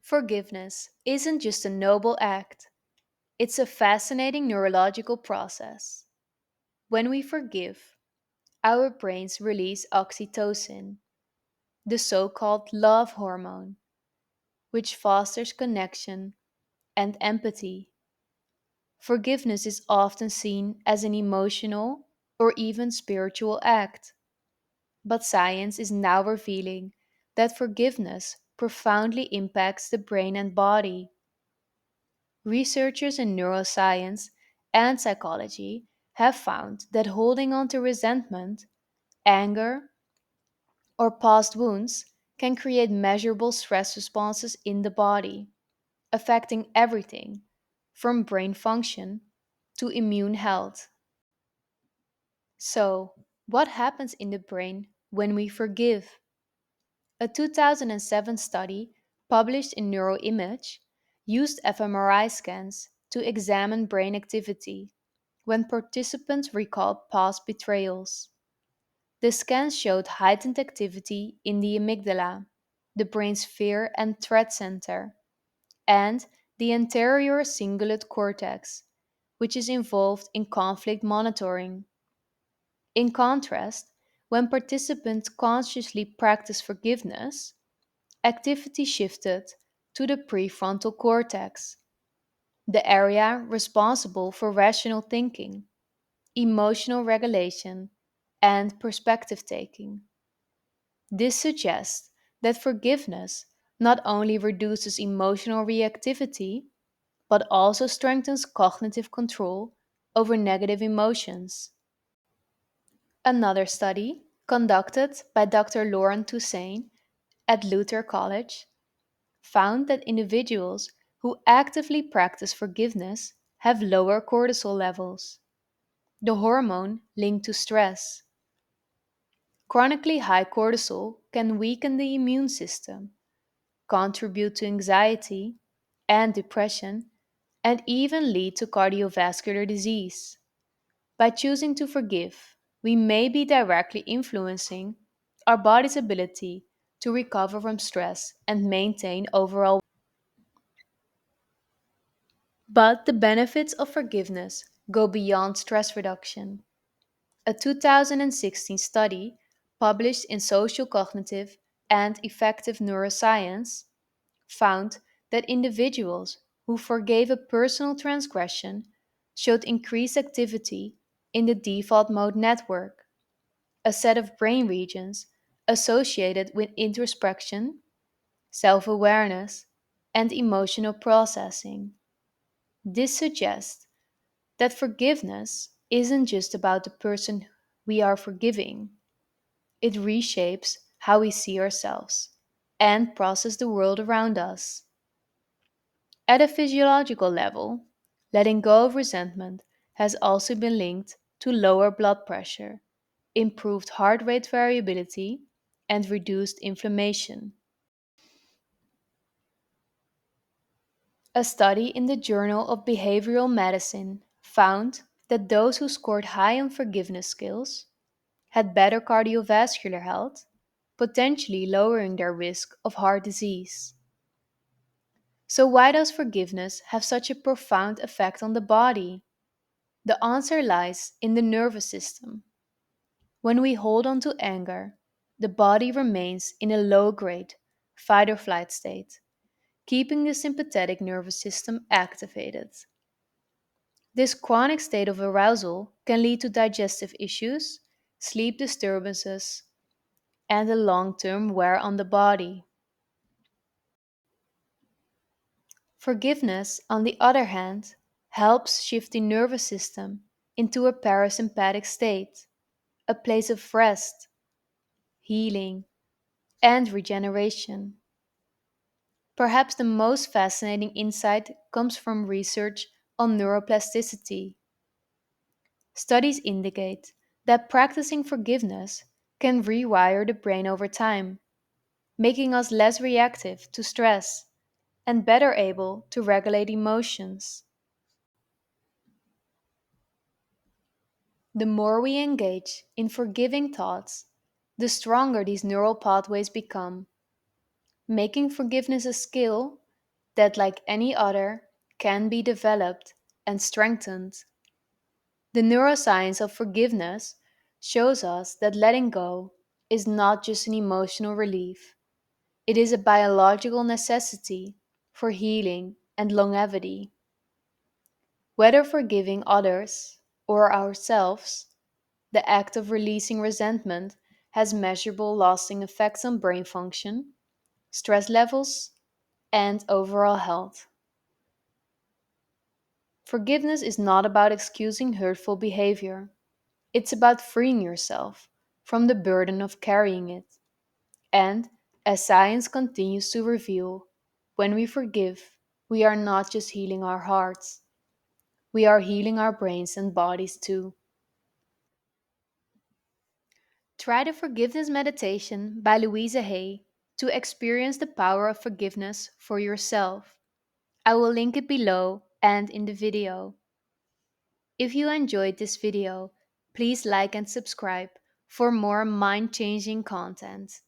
Forgiveness isn't just a noble act, it's a fascinating neurological process. When we forgive, our brains release oxytocin, the so called love hormone, which fosters connection and empathy. Forgiveness is often seen as an emotional or even spiritual act, but science is now revealing that forgiveness profoundly impacts the brain and body. Researchers in neuroscience and psychology have found that holding on to resentment, anger, or past wounds can create measurable stress responses in the body, affecting everything from brain function to immune health. So, what happens in the brain when we forgive? A 2007 study published in Neuroimage used fMRI scans to examine brain activity when participants recalled past betrayals. The scans showed heightened activity in the amygdala, the brain's fear and threat center, and the anterior cingulate cortex, which is involved in conflict monitoring. In contrast, when participants consciously practiced forgiveness, activity shifted to the prefrontal cortex, the area responsible for rational thinking, emotional regulation, and perspective taking. This suggests that forgiveness not only reduces emotional reactivity, but also strengthens cognitive control over negative emotions. Another study, conducted by Dr. Lauren Toussaint at Luther College, found that individuals who actively practice forgiveness have lower cortisol levels, the hormone linked to stress. Chronically high cortisol can weaken the immune system, contribute to anxiety and depression, and even lead to cardiovascular disease. By choosing to forgive, we may be directly influencing our body's ability to recover from stress and maintain overall. But the benefits of forgiveness go beyond stress reduction. A 2016 study published in Social Cognitive and Effective Neuroscience found that individuals who forgave a personal transgression showed increased activity in the default mode network, a set of brain regions associated with introspection, self awareness, and emotional processing. This suggests that forgiveness isn't just about the person we are forgiving, it reshapes how we see ourselves and process the world around us. At a physiological level, letting go of resentment has also been linked to lower blood pressure, improved heart rate variability, and reduced inflammation. A study in the Journal of Behavioral Medicine found that those who scored high on forgiveness skills had better cardiovascular health, potentially lowering their risk of heart disease. So, why does forgiveness have such a profound effect on the body? The answer lies in the nervous system. When we hold on to anger, the body remains in a low grade fight or flight state, keeping the sympathetic nervous system activated. This chronic state of arousal can lead to digestive issues, sleep disturbances, and a long term wear on the body. Forgiveness, on the other hand, helps shift the nervous system into a parasympathetic state, a place of rest, healing, and regeneration. Perhaps the most fascinating insight comes from research on neuroplasticity. Studies indicate that practicing forgiveness can rewire the brain over time, making us less reactive to stress and better able to regulate emotions. The more we engage in forgiving thoughts, the stronger these neural pathways become, making forgiveness a skill that, like any other, can be developed and strengthened. The neuroscience of forgiveness shows us that letting go is not just an emotional relief, it is a biological necessity for healing and longevity. Whether forgiving others or ourselves, the act of releasing resentment has measurable lasting effects on brain function, stress levels, and overall health. Forgiveness is not about excusing hurtful behavior. It's about freeing yourself from the burden of carrying it. And as science continues to reveal, when we forgive, we are not just healing our hearts, we are healing our brains and bodies too. Try the Forgiveness Meditation by Louisa Hay to experience the power of forgiveness for yourself. I will link it below and in the video. If you enjoyed this video, please like and subscribe for more mind changing content.